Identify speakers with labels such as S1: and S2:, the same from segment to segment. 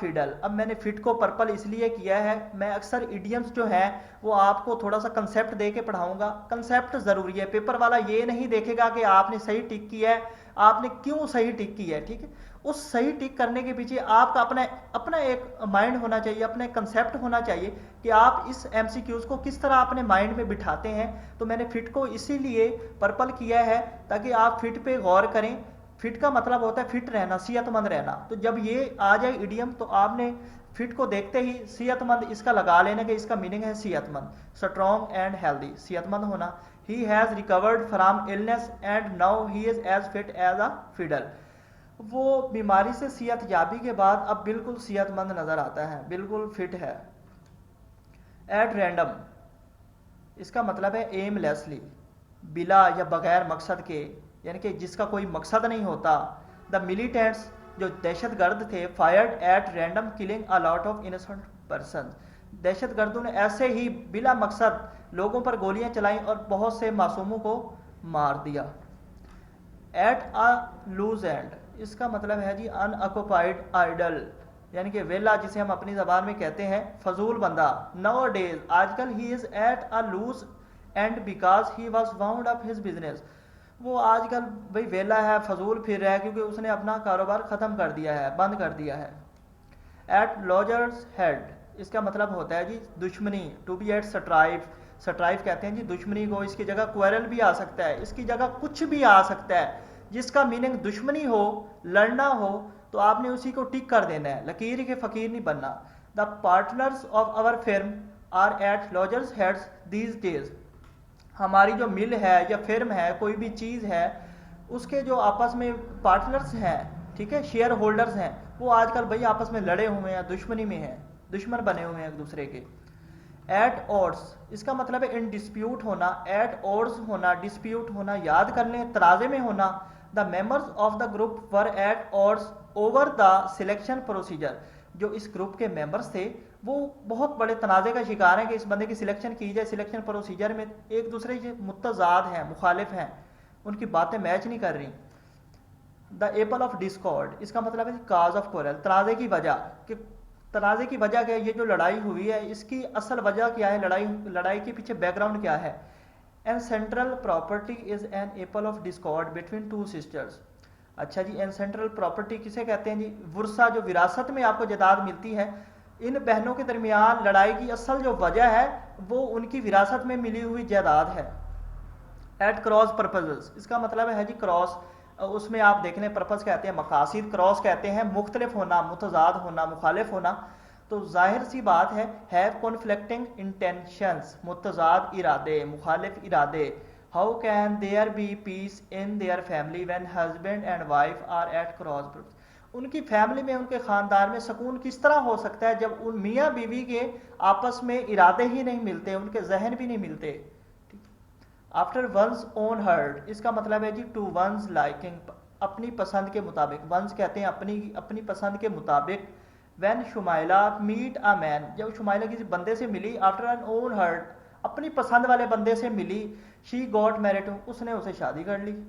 S1: Feudal. اب میں نے فٹ کو پرپل اس لیے کیا ہے, میں اکثر ایڈیمز جو ہیں وہ آپ کو تھوڑا سا کنسیپٹ دے کے پڑھاؤں گا. کنسیپٹ ضروری ہے, پیپر والا یہ نہیں دیکھے گا کہ آپ نے صحیح ٹک کیا ہے, آپ نے کیوں صحیح ٹک کیا ہے. ٹھیک ہے, اس صحیح ٹک کرنے کے پیچھے آپ کا اپنا ایک مائنڈ ہونا چاہیے, اپنا ایک کنسیپٹ ہونا چاہیے کہ آپ اس ایم سی کیوز کو کس طرح اپنے مائنڈ میں بٹھاتے ہیں. تو میں نے فٹ کو اسی لیے پرپل کیا ہے تاکہ آپ فٹ پہ غور کریں. فٹ کا مطلب ہوتا ہے فٹ رہنا, صحت مند رہنا. تو جب یہ آ جائے ایڈیم تو آپ نے فٹ کو دیکھتے ہی صحت مند اس کا لگا لینا کہ اس کا میننگ ہے صحت مند, اسٹرانگ اینڈ ہیلدی, صحت مند ہونا. He has recovered from illness and now he is as fit as a fiddle. وہ بیماری سے صحت یابی کے بعد اب بالکل صحت مند نظر آتا ہے, بالکل فٹ ہے. ایٹ رینڈم اس کا مطلب ہے ایم لیسلی, بلا یا بغیر مقصد کے, یعنی کہ جس کا کوئی مقصد نہیں ہوتا. دا ملیٹینٹس جو دہشت گرد تھے fired at random killing a lot of innocent person. دہشت گردوں نے ایسے ہی بلا مقصد لوگوں پر گولیاں چلائیں اور بہت سے معصوموں کو مار دیا. ایٹ اے لوز اینڈ اس کا مطلب ہے جی ان آکوپائڈ آئیڈل, یعنی کہ ویلا جسے ہم اپنی زبان میں کہتے ہیں فضول بندہ. ناؤ ڈیز آج کل he is at a loss and because he was wound up his business. وہ آج کل بھائی ویلا ہے, فضول پھر رہا ہے کیونکہ اس نے اپنا کاروبار ختم کر دیا ہے, بند کر دیا ہے. ایٹ لوجرز ہیڈ اس کا مطلب ہوتا ہے جی دشمنی. ٹو بی ایٹ سٹرائف, سٹرائف کہتے ہیں جی دشمنی کو. اس کی جگہ کوئرل بھی آ سکتا ہے, اس کی جگہ کچھ بھی آ سکتا ہے. جس کا میننگ دشمنی ہو, لڑنا ہو, تو آپ نے اسی کو ٹک کر دینا ہے, لکیر کے فقیر نہیں بننا. The partners of our firm are at loggerheads these days. ہماری جو مل ہے یا فرم ہے, کوئی بھی چیز ہے, اس کے جو آپس میں پارٹنرز ہیں, ٹھیک ہے, شیئر ہولڈرز ہیں, وہ آج کل بھائی آپس میں لڑے ہوئے ہیں, دشمنی میں ہیں, دشمن بنے ہوئے ہیں ایک دوسرے کے. ایٹ اوڈز اس کا مطلب ہے ان ڈسپیوٹ ہونا. ایٹ اوڈز ہونا, ڈسپیوٹ ہونا, یاد کر لیں تنازع میں ہونا. The members of the group were at odds over the selection procedure. جو اس گروپ کے ممبرز تھے وہ بہت بڑے تنازع کا شکار ہیں کہ اس بندے کی سلیکشن کی جائے. سلیکشن پروسیجر میں ایک دوسرے سے متضاد ہیں, مخالف ہیں, ان کی باتیں میچ نہیں کر رہی. دا ایپل آف ڈسکارڈ اس کا مطلب ہے کاز آف کورل, تنازع کی وجہ. کہ تنازع کی وجہ کیا ہے, یہ جو لڑائی ہوئی ہے اس کی اصل وجہ کیا ہے, لڑائی کے پیچھے بیک گراؤنڈ کیا ہے. Ancestral property is an apple of discord between two sisters. اچھا جی, اینسینٹرل پراپرٹی کسے کہتے ہیں جی, ورثہ جو وراثت میں آپ کو جائیداد ملتی ہے. ان بہنوں کے درمیان لڑائی کی اصل جو وجہ ہے وہ ان کی وراثت میں ملی ہوئی جائیداد ہے. ایٹ کراس پرپزز اس کا مطلب ہے جی کراس, اس میں آپ دیکھ لیں پرپز کہتے ہیں مقاصد, کراس کہتے ہیں مختلف ہونا, متضاد ہونا, مخالف ہونا. تو ظاہر سی بات ہے ہیو کنفلکٹنگ انٹینشنز, متضاد ارادے, مخالف ارادے. How can there be peace in their family when husband and wife are at cross purposes. ان کی فیملی میں, ان کے خاندان میں سکون کس طرح ہو سکتا ہے جب ان میاں بیوی کے آپس میں ارادے ہی نہیں ملتے, ان کے ذہن بھی نہیں ملتے. آفٹر ونز اون ہرٹ اس کا مطلب ہے جی ٹو ونز لائکنگ, اپنی پسند کے مطابق. ونز کہتے ہیں اپنی پسند کے مطابق. وین شمائلہ میٹ اے مین جب شمائلہ کسی بندے سے ملی, آفٹر این اون ہرٹ اپنی پسند والے بندے سے ملی, شی گاٹ میرڈ اس نے اسے شادی کر لی.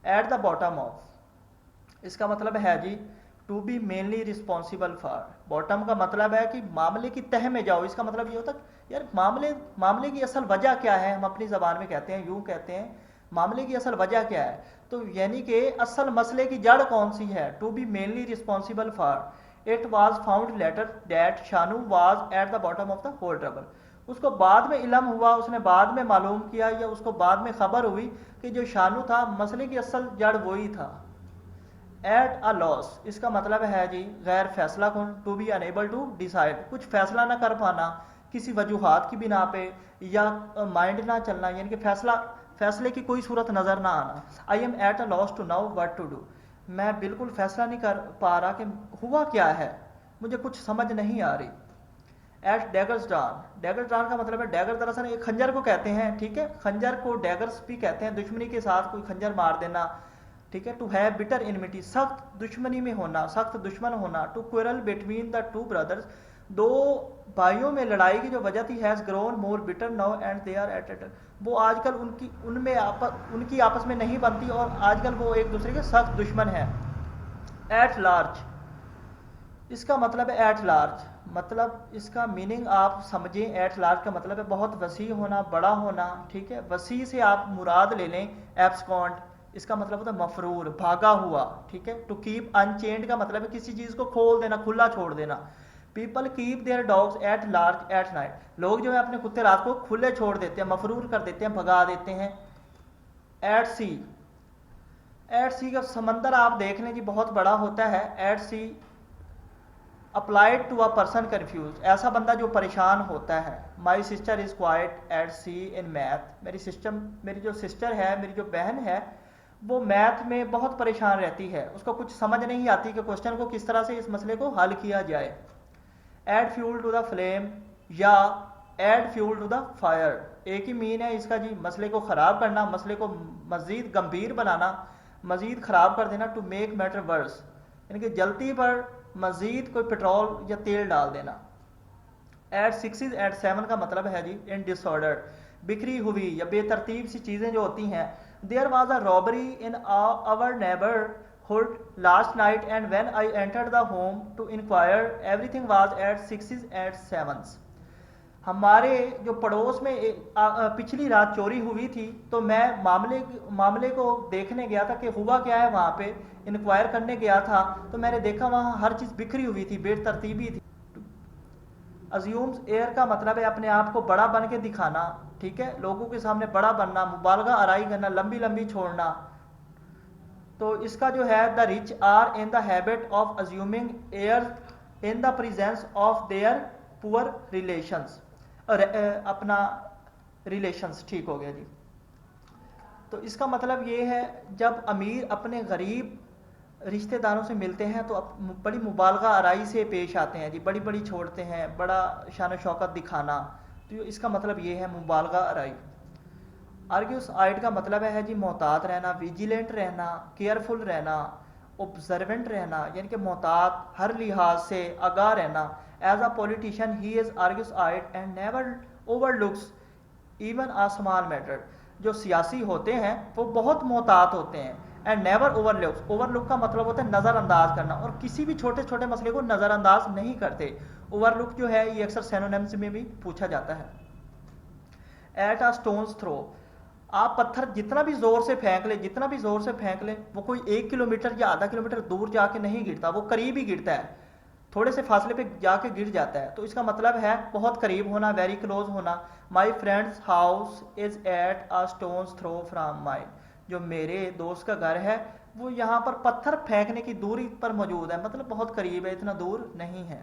S1: ایٹ دا باٹم آف اس کا مطلب ہے جی to be mainly responsible for. Bottom کا مطلب ہے کہ معاملے کی تہ میں جاؤ. اس کا مطلب یہ ہوتا ہے یار معاملے کی اصل وجہ کیا ہے, ہم اپنی زبان میں کہتے ہیں, یوں کہتے ہیں معاملے کی اصل وجہ کیا ہے. تو یعنی کہ اصل مسئلے کی جڑ کون سی ہے. To be mainly responsible for. It was found later that Shanu was at the bottom of the whole trouble. اس کو بعد میں علم ہوا, اس نے بعد میں معلوم کیا یا اس کو بعد میں خبر ہوئی کہ جو شانو تھا مسئلے کی اصل جڑ وہی تھا. ایٹ اے لاس اس کا مطلب ہے جی غیر فیصلہ کن. To be unable to decide کچھ فیصلہ نہ کر پانا کسی وجوہات کی بنا پہ, یا مائنڈ نہ چلنا, یعنی کہ فیصلے کی کوئی صورت نظر نہ آنا. I am at a loss to know what to do. میں بالکل فیصلہ نہیں کر پا رہا کہ ہوا کیا ہے, مجھے کچھ سمجھ نہیں آ رہی. ایٹ ڈیگرز ڈان, ڈیگرز ڈان کا مطلب ہے ڈیگر دراصل ایک خنجر کو کہتے ہیں, ٹھیک ہے, خنجر کو ڈیگرز بھی کہتے ہیں, دشمنی کے ساتھ کوئی خنجر مار دینا, ٹھیک ہے. ٹو ہیو بٹر انمیٹی سخت دشمنی میں ہونا, سخت دشمن ہونا. To quarrel between the two brothers دو بھائیوں میں لڑائی کی جو وجہ تھی, has grown more bitter now and they are at it. وہ آج کل ان کی آپس میں نہیں بنتی اور آج کل وہ ایک دوسرے کے سخت دشمن ہیں. ایٹ لارج اس کا مطلب ہے ایٹ لارج، مطلب اس کا میننگ آپ سمجھیں، ایٹ لارج کا مطلب ہے بہت وسیع ہونا، بڑا ہونا، ٹھیک ہے. وسیع سے آپ مراد لے لیں ایبسکونٹ، اس کا مطلب ہوتا ہے مفرور، بھاگا ہوا، ٹھیک ہے. ٹو کیپ ان چینڈ کا مطلب ہے کسی چیز کو کھول دینا، کھلا چھوڑ دینا. People keep their dogs at large at night, لوگ جو ہے اپنے کتے رات کو کھلے چھوڑ دیتے ہیں، مفرور کر دیتے ہیں، بھگا دیتے ہیں. ایٹ سی، ایٹ سی کا سمندر آپ دیکھ لیں جی بہت بڑا ہوتا ہے. At sea applied to a person confused, ایسا بندہ جو پریشان ہوتا ہے. My sister is quite at sea in math, میری جو سسٹر ہے، میری جو بہن ہے، وہ میتھ میں بہت پریشان رہتی ہے، اس کو کچھ سمجھ نہیں آتی کہ کوشچن کو کس طرح سے اس مسئلے کو حل کیا جائے. Add fuel to the flame یا add fuel to the fire, ایک ہی مین ہے اس کا جی، مسئلے کو خراب کرنا، مسئلے کو مزید گمبھیر بنانا، مزید خراب کر دینا. ٹو میک میٹر ورس، یعنی کہ جلتی پر مزید کوئی پٹرول یا تیل ڈال دینا. ایٹ سکسز ایٹ سیون کا مطلب ہے جی ان ڈس آرڈر، بکھری ہوئی یا بے ترتیب سی چیزیں جو ہوتی ہیں. There was a robbery in our neighbourhood last night and when I entered the home to enquire everything was at sixes and sevens. ہمارے جو پڑوس میں پچھلی رات چوری ہوئی تھی، تو میں معاملے کو دیکھنے گیا تھا کہ ہوا کیا ہے وہاں پہ، انکوائر کرنے گیا تھا، تو میں نے دیکھا وہاں ہر چیز بکھری ہوئی تھی، بے ترتیبی تھی. ازیومز ایئر کا مطلب ہے اپنے آپ کو بڑا بن کے دکھانا، ٹھیک ہے، لوگوں کے سامنے بڑا بننا، مبالغہ آرائی کرنا، لمبی لمبی چھوڑنا. تو اس کا جو ہے the rich are in the habit of assuming air in the presence of their poor relations, اپنا ریلیشنس، ٹھیک ہو گیا جی. تو اس کا مطلب یہ ہے جب امیر اپنے غریب رشتہ داروں سے ملتے ہیں تو بڑی مبالغہ آرائی سے پیش آتے ہیں جی، بڑی بڑی چھوڑتے ہیں، بڑا شان و شوکت دکھانا. تو اس کا مطلب یہ ہے مبالغہ آرائی. آرگیوس آئڈ کا مطلب ہے جی محتاط رہنا، ویجیلنٹ رہنا، کیئرفل رہنا، observant رہنا، یعنی کہ محتاط، ہر لحاظ سے آگاہ رہنا. As a politician he is argus eyed and never overlooks even a small matter. جو سیاسی ہوتے ہیں وہ بہت محتاط ہوتے ہیں. And never overlooks, overlook کا مطلب ہوتا ہے نظر انداز کرنا، اور کسی بھی چھوٹے چھوٹے مسئلے کو نظر انداز نہیں کرتے. اوور لک جو ہے یہ اکثر سینونیمز میں بھی پوچھا جاتا ہے. ایٹ اے اسٹونس تھرو، آپ پتھر جتنا بھی زور سے پھینک لیں، جتنا بھی زور سے پھینک لیں، وہ کوئی 1 کلومیٹر یا آدھا کلومیٹر دور جا کے نہیں گرتا، وہ قریب ہی گرتا ہے، تھوڑے سے فاصلے پہ جا کے گر جاتا ہے. تو اس کا مطلب ہے بہت قریب ہونا، ویری کلوز ہونا. My friends house is at a stones throw from mine, جو میرے دوست کا گھر ہے وہ یہاں پر پتھر پھینکنے کی دوری پر موجود ہے، مطلب بہت قریب ہے، اتنا دور نہیں ہے.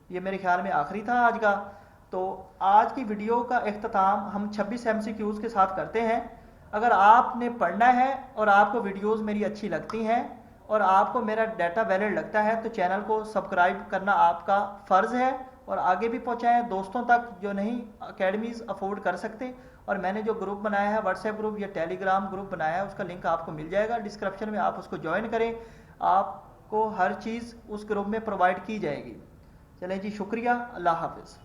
S1: یہ میرے خیال میں آخری تھا آج کا. تو آج کی ویڈیو کا اختتام ہم 26 MCQs کے ساتھ کرتے ہیں. اگر آپ نے پڑھنا ہے اور آپ کو ویڈیوز میری اچھی لگتی ہیں اور آپ کو میرا ڈیٹا ویلڈ لگتا ہے تو چینل کو سبسکرائب کرنا آپ کا فرض ہے، اور آگے بھی پہنچائیں دوستوں تک جو نہیں اکیڈمیز افورڈ کر سکتے. اور میں نے جو گروپ بنایا ہے، واٹس ایپ گروپ یا ٹیلی گرام گروپ بنایا ہے، اس کا لنک آپ کو مل جائے گا ڈسکرپشن میں، آپ اس کو جوائن کریں، آپ کو ہر چیز اس گروپ میں پرووائڈ کی جائے گی. چلیں جی، شکریہ، اللہ حافظ.